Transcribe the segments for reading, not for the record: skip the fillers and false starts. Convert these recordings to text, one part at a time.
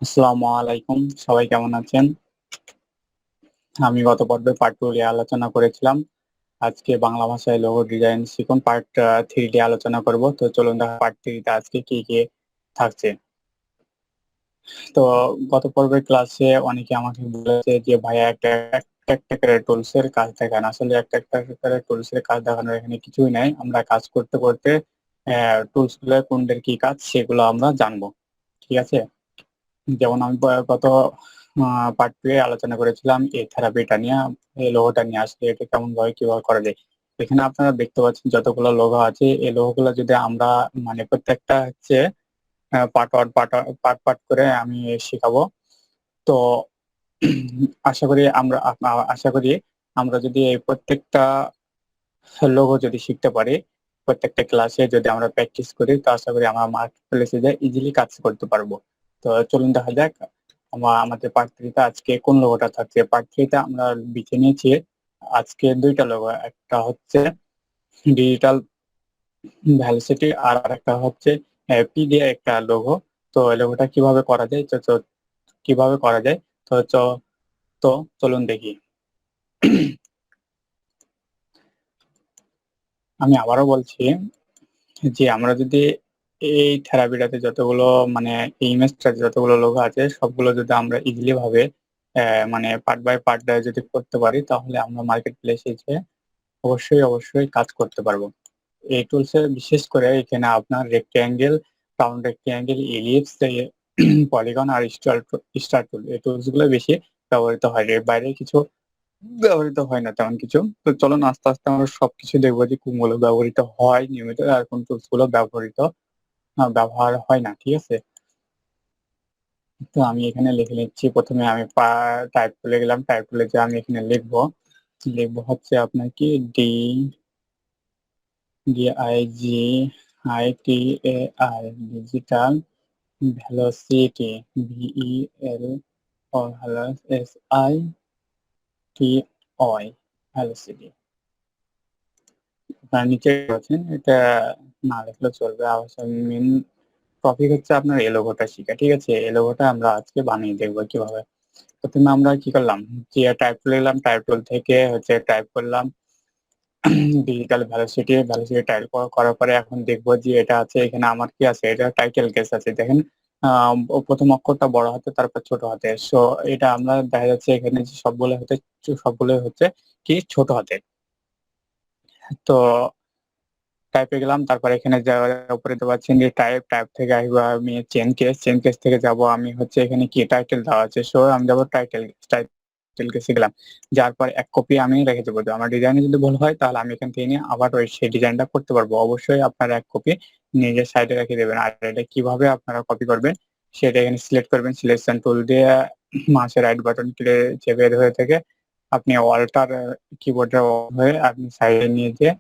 আসসালামু আলাইকুম। সবাই কেমন আছেন? আমি গত পর্বে পার্ট 2 নিয়ে আলোচনা করেছিলাম। আজকে বাংলা ভাষায় লোগো ডিজাইন শিখুন পার্ট 3 দিয়ে আলোচনা করব। তো চলুন দেখা পার্ট 3 তে আজকে কি থাকছে। তো গত পর্বের ক্লাসে অনেকে আমাকে বলেছে যে ভাইয়া একটা করে টুলস এর কাজ দেখান। আসলে একটা করে টুলস এর কাজ দেখানোর এখানে কিছুই নাই। আমরা কাজ করতে টুলস গুলো কোনটার কি কাজ সেগুলো আমরা জানবো। ঠিক আছে? যেমন আমি গত পার্ট 2 এ আলোচনা করেছিলাম এই থেরাপিটা নিয়ে, এই লোগোটা নিয়ে আসলে এটা কেমনভাবে কিভাবে করা যায়। এখানে আপনারা দেখতে পাচ্ছেন যতগুলো লোগো আছে এই লোগোগুলো যদি আমরা মানে প্রত্যেকটা হচ্ছে পার্ট করে আমি শিখাবো। তো আশা করি আমরা যদি এই প্রত্যেকটা লোগো যদি শিখতে পারি, প্রত্যেকটা ক্লাসে যদি আমরা প্র্যাকটিস করি তো আশা করি আমরা মার্কেট প্লেসে যেয়ে ইজিলি কাজ করতে পারবো। তো চলুন দেখা যাক আমাদের পার্ট 3 তে আজকে কোন লোগোটা থাকছে। পার্ট 3 তে আমরা বেছে নিয়েছি আজকে ২ টা লোগো। একটা হচ্ছে ডিজিটাল ভ্যালসিটি আর আরেকটা হচ্ছে পি দিয়ে একটা লোগো। তো এই লোগোটা কিভাবে করা যায় কিভাবে করা যায় তো চ তো চলুন দেখি। আমি আবারও বলছি যে আমরা যদি এই থেরাপিটাতে যতগুলো মানে এই ইমেজটাতে যতগুলো লোগো আছে সবগুলো যদি আমরা ইজিলি ভাবে মানে পার্ট বাই পার্ট যদি করতে পারি তাহলে আমরা মার্কেট প্লেসে যেয়ে অবশ্যই কাজ করতে পারবো। এই টুলসে বিশেষ করে এখানে আপনার rectangle, round rectangle, ellipse, polygon আর স্টার টুল এই টুলস গুলো বেশি ব্যবহৃত হয়। এর বাইরে কিছু ব্যবহৃত হয় না তেমন কিছু। তো চলুন আস্তে আমরা সবকিছু দেখবো যে কোনগুলো ব্যবহৃত হয় নিয়মিত আর কোন টুলস গুলো ব্যবহার হয় না। ঠিক আছে? তো আমি এখানে লিখে নিচ্ছি। প্রথমে আমি টাইপ টুলে গেলাম। টাইপ টুলে যেয়ে আমি এখানে লিখবো হচ্ছে আপনার কি DIGITAL ডিজিটাল ভেলোসিটি VEL ও হলো SITY ভেলোসিটি। আপনারা নিচে পাচ্ছেন এটা না লিখলেও চলবে। মেইন টপিক হচ্ছে আপনার এই লোগোটা শিখা। ঠিক আছে? এই লোগোটা আমরা আজকে বানিয়ে দেখবো কিভাবে। প্রথমে আমরা কি করলাম যে টাইপ টুলে গেলাম। টাইপ টুল থেকে হচ্ছে টাইপ করলাম ডিজিটাল ভ্যালোসিটি টাইপ করার পরে এখন দেখবো যে এটা আছে এখানে আমার কি আছে এটা টাইটেল কেস আছে। দেখেন প্রথম অক্ষরটা বড় হাতে তারপর ছোট হাতে। সো এটা আমরা দেখা যাচ্ছে এখানে যে সবগুলো হচ্ছে কি ছোট হাতে। তো টাইপে গেলাম। তারপর এখানে যাওয়ার উপরে দেখতে পাচ্ছেন যে টাইপ থেকে আসবো আমি চেন কেস থেকে যাব আমি হচ্ছে এখানে কি টাইটেল দেওয়া আছে। সো আমি যাবো টাইটেল কেসে গেলাম। যার পর এক কপি আমি রেখে দেবো। তো আমার ডিজাইনে যদি ভুল হয় তাহলে আমি এখান থেকে নিয়ে আবার সেই ডিজাইনটা করতে পারবো। অবশ্যই আপনারা এক কপি নিজের সাইডে রেখে দেবেন। আর এটা কিভাবে আপনারা কপি করবেন সেটা এখানে সিলেক্ট করবেন। সিলেকশন টুল দিয়ে মাউসের রাইট বাটন চেপে ধরে থেকে আপনি অল্টার কিবোর্ডের হয়ে আপনি সাইডে নিয়ে যেয়ে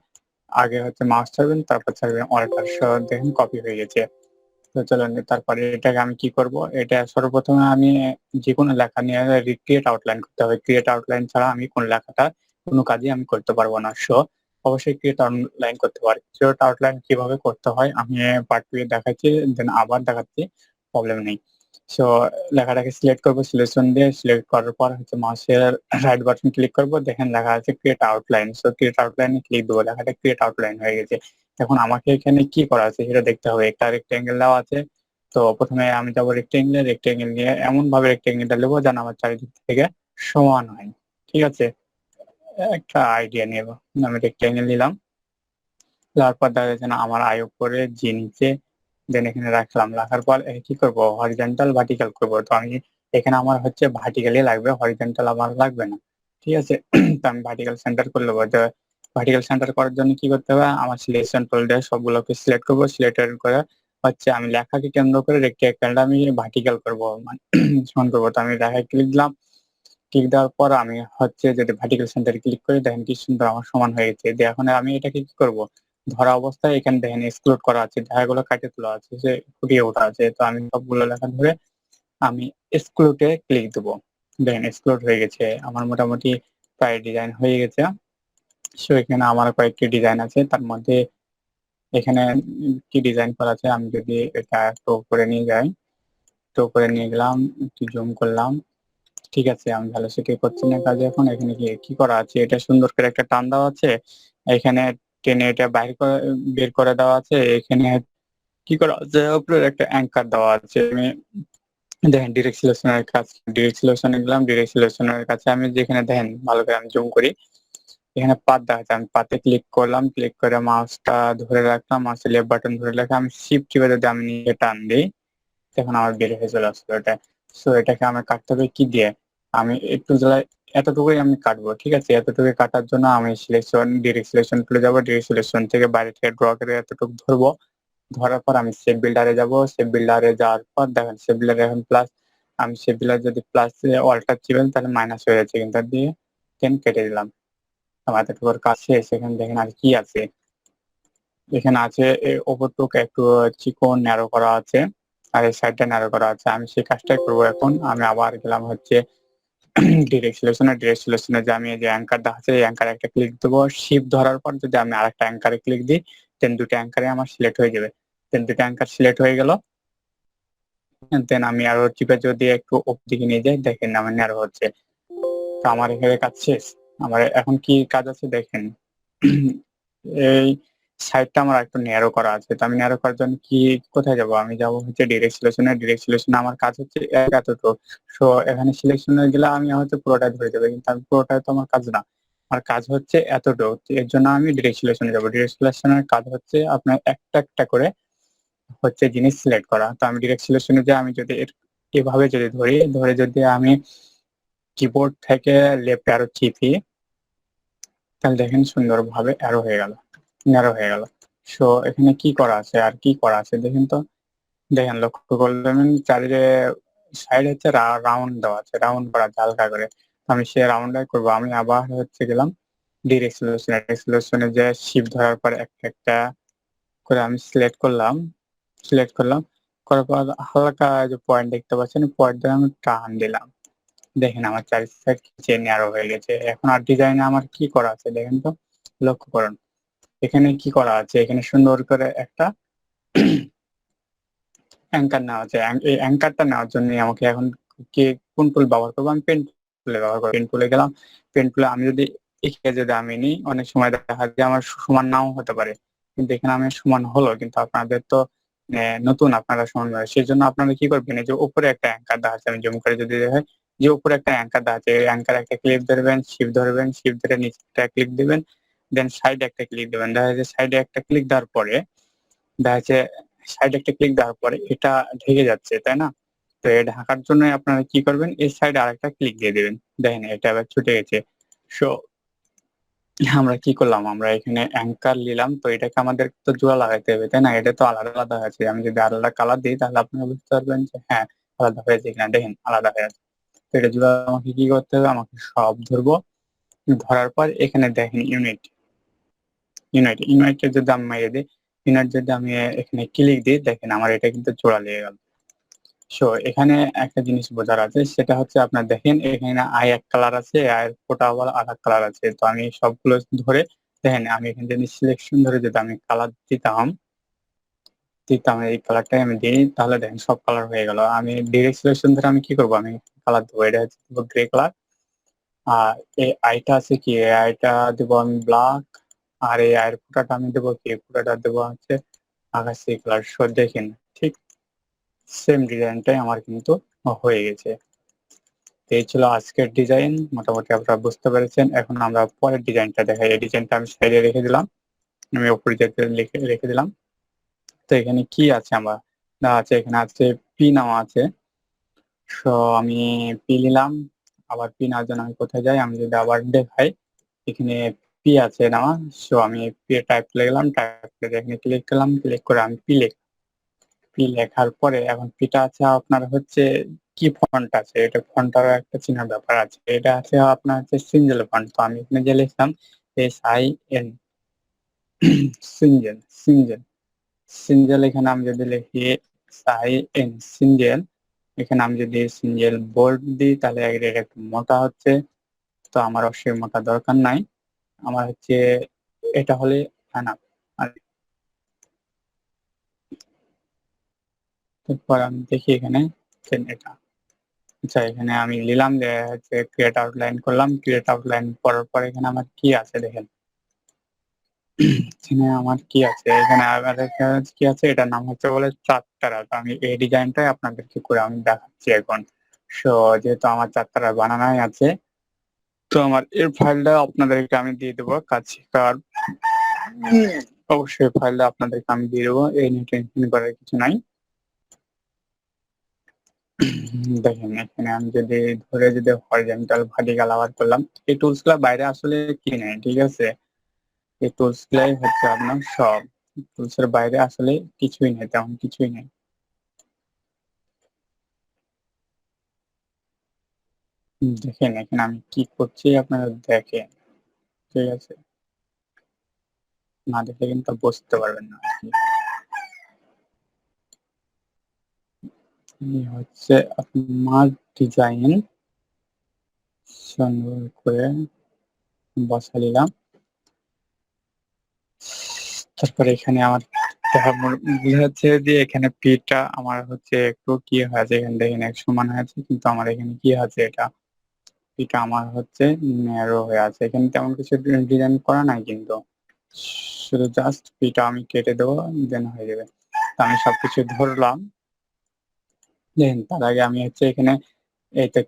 আগে হচ্ছে মাউস ছাড়বেন তারপর ছাড়বেন অল্টার দেখেন কপি হয়ে গেছে। তো চলুন তারপরে এটাকে আমি কি করব এটা সর্বপ্রথমে আমি যেকোনো লেখা নিয়ে রিক্রিয়েট আউটলাইন করতে হবে। ক্রিয়েট আউটলাইন ছাড়া আমি কোন লেখাটা কোনো কাজই আমি করতে পারবো না। অবশ্যই ক্রিয়েট আউটলাইন করতে পারি। ক্রিয়েট আউটলাইন কিভাবে করতে হয় আমি পার্ট 2 এ দেখাচ্ছি, দেন আবার দেখাচ্ছি, প্রবলেম নেই। সো লেখাটাকে সিলেক্ট করবো। সিলেকশন দিয়ে সিলেক্ট করার পর হচ্ছে মাউসের রাইট বাটন ক্লিক করবো। দেখেন লেখা আছে ক্রিয়েট আউটলাইন। সো ক্রিয়েট আউটলাইনে ক্লিক দেবো। লেখাটা ক্রিয়েট আউটলাইন হয়ে গেছে। এখন আমাকে এখানে কি করা আছে সেটা দেখতে হবে। একটা রেক্ট্যাঙ্গেল দেওয়া আছে। তো প্রথমে আমি যাবো রেক্ট্যাঙ্গেল নিয়ে এমন ভাবে রেক্ট্যাঙ্গেলটা নেবো যেন আমার চারিদিক থেকে সমান হয়। ঠিক আছে? একটা আইডিয়া নেব। আমি রেক্ট্যাঙ্গেল নিলাম। তারপর দেখা যাচ্ছে না আমার আয় উপরে জি নিচে, দেন এখানে রাখার পর কি করব হরিজন্টাল ভার্টিক্যাল করব। তো আমি এখানে আমার হচ্ছে ভার্টিক্যালি লাগবে, হরিজন্টাল আমার লাগবে না। ঠিক আছে? তো আমি ভার্টিক্যাল সেন্টার করে নেবো। ভার্টিক্যাল সেন্টার করার জন্য কি করতে হবে আমার সিলেকশন টুল দিয়ে সবগুলোকে সিলেক্ট করবো। সিলেক্ট করে হচ্ছে আমি লেখাকে কেন্দ্র করে রেক্ট্যাঙ্গেলটা আমি ভার্টিক্যাল করবো মানে সমান করবো। তো আমি লেখায় ক্লিক দিলাম। ক্লিক দেওয়ার পর আমি হচ্ছে যদি ভার্টিক্যাল সেন্টারে ক্লিক করি দেখেন কি সুন্দর আমার সমান হয়ে গেছে। দিয়ে এখন আমি এটাকে কি করব ধরা অবস্থায় এখানে দেখেন এক্সক্লুড করা আছে, লেখাগুলো কাটে তোলা আছে, যে ফুটিয়ে ওঠা আছে। তো আমি সবগুলো লেখা ধরে আমি এক্সক্লুডে ক্লিক দেবো। দেখেন এক্সক্লুড হয়ে গেছে। আমার মোটামুটি প্রায় ডিজাইন হয়ে গেছে। সো এখানে আমার কয়েকটি ডিজাইন আছে তার মধ্যে এখানে কি ডিজাইন করা আছে আমি যদি এটা একটু করে নিয়ে যাই একটু উপরে নিয়ে গেলাম, একটু জুম করলাম। ঠিক আছে, আমি ভেলোসিটি করছি না কাজে এখন। এখানে কি করা আছে, এটা সুন্দর করে একটা টান দেওয়া আছে। এখানে টেনে এটা বের করে দেওয়া আছে। এখানে কি করা আছে, উপরে একটা অ্যাঙ্কার দেওয়া আছে। আমি দেখেন ডিরেক্ট সিলেকশনের কাজ, ডিরেক্ট সিলেকশনে গেলাম। ডিরেক্ট সিলেকশনের কাছে আমি যেখানে দেখেন ভালো করে আমি জুম করি, এখানে পাত দেখাচ্ছে। আমি পাতে ক্লিক করলাম, ক্লিক করে মাউসটা ধরে রাখলাম, মাউসের লেফট বাটন ধরে রাখলাম। আমি শিফট টিপে যদি আমি নিচে টান দিই, তখন আমার বের হয়ে চলে আসলো এটা। সো এটাকে আমার কাটতে হবে কি দিয়ে, আমি একটু জায়গায় এতটুকুই আমি কাটবো। ঠিক আছে, এতটুকু কাটার জন্য আমি ডিরেক্ট সিলেকশন চলে যাবো। ডিরেক্ট সিলেকশন থেকে বাইরে থেকে ড্র করে এতটুকু ধরবো। ধরার পর আমি শেপ বিল্ডারে যাবো। শেপ বিল্ডারে যাওয়ার পর দেখেন শেপ বিল্ডারে এখন প্লাস, আমি শেপ বিল্ডার যদি প্লাস অল্টার চিবেন তাহলে মাইনাস হয়ে যাচ্ছে, কিন্তু দিয়ে 10 কেটে দিলাম। আমার এতটুকুর কাজ শেষ। এখানে দেখেন আর কি আছে, এখানে আছে ওপরটুক একটু চিকন ন্যারো করা আছে, আর এই সাইডটা ন্যারো করা আছে। আমি সেই কাজটাই করবো এখন। আমি আবার গেলাম হচ্ছে ডিরেক্ট সিলেকশনে। ডিরেক্ট সিলেকশনে যে আমি যে অ্যাঙ্কার দেখাচ্ছে, এই অ্যাঙ্কারে একটা ক্লিক দেবো। শিফট ধরার পর যদি আমি আরেকটা অ্যাঙ্কারে ক্লিক দিই, দেন দুটো অ্যাঙ্কারে আমার সিলেক্ট হয়ে যাবে। দেন দুটো অ্যাঙ্কার সিলেক্ট হয়ে গেল। দেন আমি আরো চিপে যদি একটু উপর দিকে নিয়ে যাই, দেখেন আমার ন্যারো হচ্ছে। তো আমার এখানে কাজ শেষ। আমার এখন কি কাজ আছে দেখেন, এই সাইডটা আমার একটু ন্যারো করা আছে। তো আমি ন্যারো করার জন্য কোথায় যাব, আমি যাব হচ্ছে ডিরেক্ট সিলেকশনে। ডিরেক্ট সিলেকশনে আমার কাজ হচ্ছে এতটুকু। সো এখানে সিলেকশনে গেলে আমি হয়তো পুরোটা ধরে যাবে, কিন্তু আমি পুরোটাই তো আমার কাজ না। আমার কাজ হচ্ছে এতটুকু। এর জন্য আমি ডিরেক্ট সিলেকশনে যাবো। ডিরেক্ট সিলেকশনের কাজ হচ্ছে আপনার একটা একটা করে হচ্ছে জিনিস সিলেক্ট করা। তো আমি ডিরেক্ট সিলেকশনে যে আমি যদি এভাবে যদি ধরে যদি আমি কিবোর্ড থেকে লেফট অ্যারো চিপি, তাহলে দেখেন সুন্দরভাবে অ্যারো হয়ে গেল, ন্যারো হয়ে গেল। সো এখানে কি করা আছে আর কি করা আছে দেখেন তো। দেখেন লক্ষ্য করলেন চারিদিকে সাইড হচ্ছে রাউন্ড দেওয়া আছে, রাউন্ড করা আছে হালকা করে। আমি সে রাউন্ডাই করবো। আমি আবার হচ্ছে গেলাম ডিরেক্ট সিলেকশনে। ডিরেক্ট সিলেকশনে যে শিফট ধরার পর একটা একটা করে আমি সিলেক্ট করলাম। সিলেক্ট করলাম, করার পর হালকা যে পয়েন্ট দেখতে পাচ্ছেন, পয়েন্ট দিয়ে আমি টান দিলাম। দেখেন আমার চারি সাইড চেন ন্যারো হয়ে গেছে। এখন আর ডিজাইনে আমার কি করা আছে দেখেন তো, লক্ষ্য করুন এখানে কি করা আছে। এখানে সুন্দর করে একটা অ্যাঙ্কার নেওয়া আছে। এই অ্যাঙ্কারটা নেওয়ার জন্য আমাকে এখন কোন টুল ব্যবহার করবো, আমি পেন টুলে ব্যবহার করবো। পেন টুলে গেলাম। পেন টুলে আমি যদি এখানে যদি আমি নিই, অনেক সময় দেখা যায় আমার সমান নাও হতে পারে, কিন্তু এখানে আমি সমান হলো। কিন্তু আপনাদের তো নতুন, আপনারা সমান হয়, সেই জন্য আপনারা কি করবেন, এই যে উপরে একটা অ্যাঙ্কার দেওয়া আছে, আমি জুম করে যদি দেখাই, যে উপরে একটা অ্যাঙ্কার দেওয়া আছে, এই অ্যাঙ্কার একটা ক্লিক ধরবেন, শিফট ধরবেন, শিফট ধরে নিচে একটা ক্লিক দিবেন, দেন সাইডে একটা ক্লিক দিবেন। দেখা যাচ্ছে সাইডে একটা ক্লিক দেওয়ার পরে দেখা যাচ্ছে সাইডে একটা ক্লিক দেওয়ার পরে এটা ঢেকে যাচ্ছে, তাই না? তো এটা ঢাকার জন্য আপনারা কি করবেন, এই সাইডে আরেকটা ক্লিক দিয়ে দিবেন। দেখেন এটা আবার ছুটে গেছে। সো আমরা কি করলাম, আমরা এখানে অ্যাঙ্কার নিলাম। তো এটাকে আমাদের তো জোড়া লাগাইতে হবে, তাই না? এটা তো আলাদা আলাদা আছে। আমি যদি আলাদা কালার দিই তাহলে আপনারা বুঝতে পারবেন যে হ্যাঁ আলাদা হয়েছে কিনা। দেখেন আলাদা হয়ে আছে। তো এটা জোড়া আমাকে কি করতে হবে, আমাকে সব ধরবো। ধরার পর এখানে দেখেন ইউনাইটেড যদি আমি মেরে দিই, ইউনাইট যদি আমি এখানে ক্লিক দিই, দেখেন আমার এটা কিন্তু জোড়া লেগে গেল। সো এখানে একটা জিনিস বোঝার আছে, সেটা হচ্ছে আপনার দেখেন এখানে আই এক কালার আছে, আয়ের ফোটা আবার আর এক কালার আছে। তো আমি সবগুলো ধরে দেখেন, আমি এখানে যদি সিলেকশন ধরে যদি আমি কালার দিতাম এই কালারটাই আমি দিই, তাহলে দেখেন সব কালার হয়ে গেল। আমি ডিরেক্ট সিলেকশন ধরে আমি কি করবো, আমি কালার দেবো। এটা হচ্ছে গ্রে কালার। আর এই আইটা আছে কি, এই আইটা দেবো আমি ব্ল্যাক। আর এই আয়ের ফোটাটা আমি দেবো কি, ফোটাটা দেবো হচ্ছে আকাশি কালার। সো দেখেন ঠিক সেম ডিজাইনটাই আমার কিন্তু হয়ে গেছে। এই ছিল আজকের ডিজাইন। মোটামুটি আপনারা বুঝতে পেরেছেন। এখন আমরা পরের ডিজাইনটা দেখাই। এই ডিজাইনটা আমি সাইডে রেখে দিলাম, আমি উপরে যেতে রেখে দিলাম। তো এখানে কি আছে, আমার না আছে, এখানে আছে পি নেওয়া আছে। সো আমি পি নিলাম। আবার পি নেওয়ার জন্য আমি কোথায় যাই, আমি যদি আবার দেখাই, এখানে পি আছে নেওয়া। সো আমি পি টাইপ করে গেলাম, টাইপ করে এখানে ক্লিক করলাম, ক্লিক করে আমি পি লেখার পরে এখন পিটা আছে আপনার হচ্ছে কি ফন্ট আছে, এটা ফন্টারও একটা চেনার ব্যাপার আছে। এটা আছে আপনার হচ্ছে সিঙ্গেল ফন্ট। তো আমি এখানে যে লিখলাম SIN, সিঙ্গেল সিঙ্গেল সিঙ্গেল। এখানে আমি যদি লিখি SIN সিঙ্গেল, এখানে আমি যদি সিঙ্গেল বোল্ড দিই তাহলে এটা একটু মোটা হচ্ছে। তো আমার অবশ্যই মোটা দরকার নাই, আমার হচ্ছে এটা হলে না। আর এরপর আমি দেখি এখানে পাচ্ছেন এটা। আচ্ছা এখানে আমি নিলাম যে হচ্ছে ক্রিয়েট আউটলাইন করলাম। ক্রিয়েট আউটলাইন করার পরে এখানে আমার কি আছে দেখেন। এখানে আমার কি আছে? এখানে আমার এখানে কি আছে? এটার নাম হচ্ছে বলে চাঁদতারা। তো আমি এই ডিজাইনটাই আপনাদেরকে করে আমি দেখাচ্ছি এখন। সো যেহেতু আমার চাঁদতারা বানানোই আছে, তো আমার এর ফাইলটা আপনাদেরকে আমি দিয়ে দেবো। কাজ শেখার অবশ্যই ফাইলটা আপনাদেরকে আমি দিয়ে দেবো। এই নিয়ে টেনশন করার কিছু নাই। দেখেন এখানে আমি যদি ধরে যদি হরিজন্টাল ভার্টিক্যাল আবার করলাম, এই টুলস গুলা বাইরে আসলে কি নেই, ঠিক আছে? এই টুলস গুলাই হচ্ছে আপনার সব। টুলস এর বাইরে আসলে কিছুই নেই, তেমন কিছুই নেই। দেখেন এখানে আমি কি করছি আপনারা দেখেন, ঠিক আছে? না দেখলে কিন্তু বুঝতে পারবেন না আরকি। এই হচ্ছে আপনার ডিজাইন সুন্দর করে বসায় নিলাম। তারপরে এখানে আমার দেখা বোঝা যাচ্ছে যে এখানে পিটা আমার হচ্ছে একটু কি হয়েছে, এখানে দেখেন এক সমান হয়েছে, কিন্তু আমার এখানে কি আছে, এটা পিটা আমার হচ্ছে ন্যারো হয়ে আছে। এখানে তেমন কিছু ডিজাইন করা নাই কিন্তু, শুধু জাস্ট পিটা আমি কেটে দেবো, দেন হয়ে যাবে। তো আমি সবকিছু ধরলাম। দেখেন তার আগে আমি হচ্ছে এখানে এইটা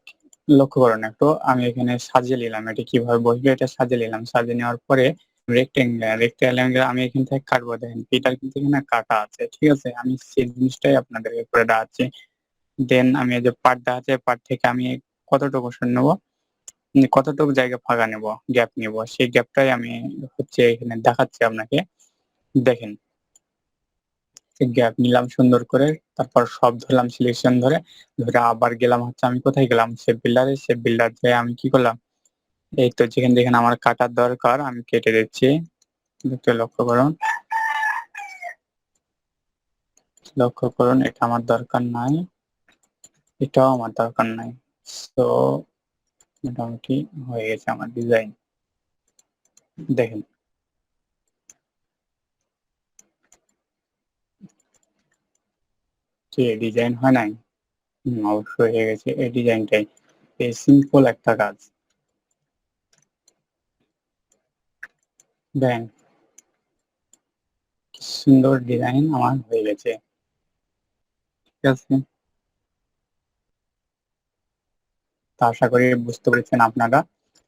লক্ষ্য করুন একটু, আমি এখানে সাজিয়ে নিলাম। এটা কিভাবে বসবে এটা সাজিয়ে নিলাম। সাজিয়ে নেওয়ার পরে রেক্টেঙ্গেল আমি এখান থেকে কাটবো। দেখেন পিটার কিন্তু এখানে কাটা আছে, ঠিক আছে? আমি সেই জিনিসটাই আপনাদেরকে করে দেখাচ্ছি। দেন আমি এই যে পার্ট দেখাচ্ছে, পার্ট থেকে আমি কতটুকু নেবো, কতটুকু জায়গা ফাঁকা নেবো, গ্যাপ নিবো, সেই গ্যাপটাই আমি হচ্ছে এখানে দেখাচ্ছি আপনাকে। দেখেন গ্যাপ নিলাম সুন্দর করে, তারপর সব ধরলাম সিলেকশন ধরে, ধরে আবার গেলাম হচ্ছে আমি কোথায় গেলাম? শেপ বিল্ডারে। শেপ বিল্ডার থেকে আমি কি করলাম? এই তো যেখানে আমার কাটার দরকার আমি কেটে দিচ্ছি। একটু লক্ষ্য করুন এটা আমার দরকার নাই, এটাও আমার দরকার নাই। সো মোটামুটি হয়ে গেছে আমার ডিজাইন। দেখেন যে ডিজাইন হয় নাই? অবশ্যই হয়ে গেছে এই ডিজাইনটাই। এই সিম্পল একটা কাজ। দেখেন কি সুন্দর ডিজাইন আমার হয়ে গেছে, ঠিক আছে? তো আশা করি বুঝতে পেরেছেন আপনারা।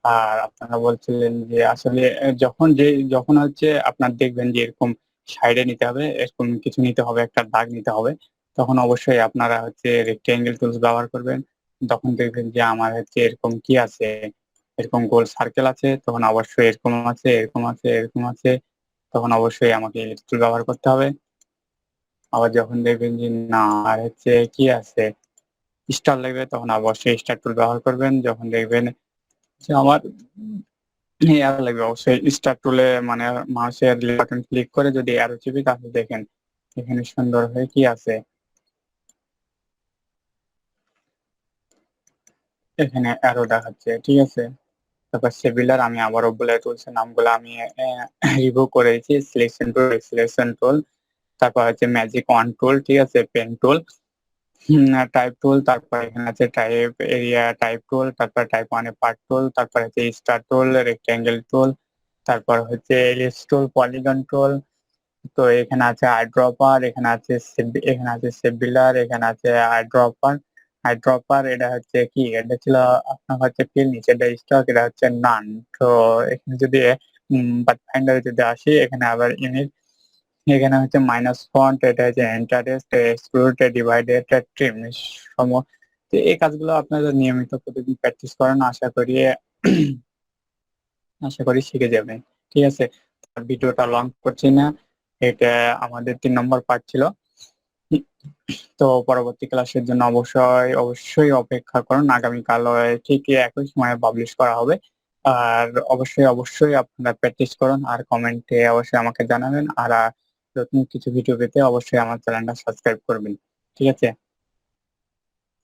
আর আপনারা বলছিলেন যে আসলে যখন হচ্ছে আপনার দেখবেন যে এরকম সাইডে নিতে হবে, এরকম কিছু নিতে হবে, একটা দাগ নিতে হবে, তখন অবশ্যই আপনারা হচ্ছে রেক্টেঙ্গেল টুলস ব্যবহার করবেন। তখন দেখবেন যে আমার হচ্ছে এরকম কি আছে, এরকম গোল সার্কেল আছে, তখন অবশ্যই এরকম আছে, এরকম আছে, এরকম আছে, তখন অবশ্যই আমাকে টুল ব্যবহার করতে হবে। আবার যখন দেখবেন যে না আর হচ্ছে কি আছে, স্টার লাগবে, তখন অবশ্যই স্টার টুল ব্যবহার করবেন। যখন দেখবেন যে আমার অ্যারো লাগবে, অবশ্যই স্টার টুলে মানে মাউসের বাটন ক্লিক করে যদি অ্যারো চিপি তাহলে দেখেন এখানে সুন্দর হয়ে কি আছে, এখানে অ্যারো দেখাচ্ছে, ঠিক আছে? তারপর সেভিলার আমি আবারও বলে তুলছি নামগুলো আমি রিভিউ করেছি। সিলেকশন টুল, তারপর হচ্ছে ম্যাজিক ওয়ান টুল, ঠিক আছে? পেন টুল, টাইপ টুল, তারপর এখানে আছে টাইপ এরিয়া টাইপ টুল, তারপর টাইপ ওয়ানে পার্ট টুল, তারপর হচ্ছে স্টার টুল, রেক্টেঙ্গেল টুল, তারপর হচ্ছে এলিপস টুল, পলিগন টুল। তো এখানে আছে আইড্রপার, এখানে আছে সেভিলার, এখানে আছে আইড্রপার। আইড্রপার এটা হচ্ছে কি, এটা ছিল আপনার হচ্ছে ফিল, নিচে এটা স্টক, এটা হচ্ছে নান। তো এখানে যদি পাথফাইন্ডারে যদি আসি, এখানে আবার ইমেজ, এখানে হচ্ছে মাইনাস ফন্ট, এটা হচ্ছে ইন্টারেস্ট, এক্সক্লুড, ডিভাইডেড, ট্রিম সম। তো এই কাজগুলো আপনারা নিয়মিত প্রতিদিন প্র্যাকটিস করেন, আশা করি শিখে যাবেন, ঠিক আছে? ভিডিওটা লং করছি না, এটা আমাদের 3 নম্বর পার্ট ছিল। তো পরবর্তী ক্লাসের জন্য অবশ্যই অপেক্ষা করুন। আগামীকাল ঠিক একই সময়ে পাবলিশ করা হবে। আর অবশ্যই আপনারা প্র্যাকটিস করুন আর কমেন্টে অবশ্যই আমাকে জানাবেন। আর নতুন কিছু ভিডিও পেতে অবশ্যই আমার চ্যানেলটা সাবস্ক্রাইব করবেন, ঠিক আছে?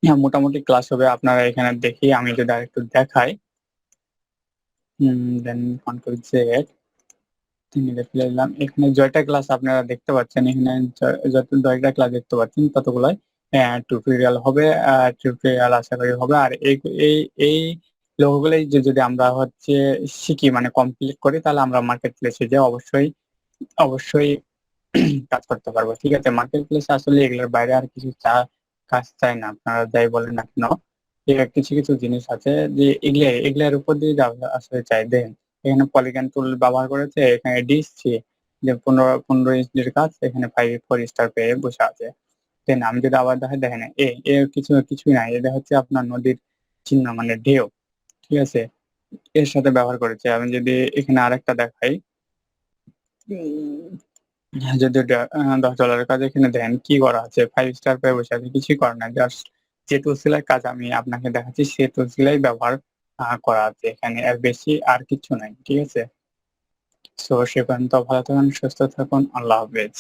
হ্যাঁ, মোটামুটি ক্লাস হবে আপনারা এখানে দেখি, আমি যদি আরেকটু দেখাই। দেন কন্ট্রোল জেড লিখে দিলাম। এখানে জয়টা ক্লাস আপনারা দেখতে পাচ্ছেন, এখানে যত 10টা ক্লাস দেখতে পাচ্ছেন ততগুলাই টিউটোরিয়াল হবে, টিউটোরিয়াল আশা করি হবে। আর এই এই লোগোগুলাই যদি আমরা হচ্ছে শিখি মানে কমপ্লিট করি, তাহলে আমরা মার্কেট প্লেসে যেয়ে অবশ্যই কাজ করতে পারবো। ঠিক আছে? মার্কেট প্লেসে আসলে এগুলোর বাইরে আর কিছু কাজ চায় না। আপনারা যাই বলেন না কেন, কিছু জিনিস আছে যে এগুলার উপর দিয়ে আসলে চাই। দেখেন, এখানে পলিগন টুল ব্যবহার করেছে, এখানে দিচ্ছি যে 15 ইঞ্চির কাজ, এখানে 4 স্টার পেয়ে বসে আছে। দেন আমি যদি আবার দেখাই, দেখেন কিছুই নাই। এটা হচ্ছে আপনার নদীর চিহ্ন মানে ঢেউ। ঠিক আছে? এর সাথে ব্যবহার করেছে। আমি যদি এখানে আরেকটা দেখাই, যদি $10 কাজ, এখানে দেখেন কি করা আছে, 5 স্টার পেয়ে বসে আছে, কিছুই করা নাই। জাস্ট যে টুলসিলার কাজ আমি আপনাকে দেখাচ্ছি, সেই টুলসিলাই ব্যবহার করা আছে এখানে, এর বেশি আর কিছু নাই। ঠিক আছে? সো সে পর্যন্ত ভালো থাকুন, সুস্থ থাকুন। আল্লাহ হাফেজ।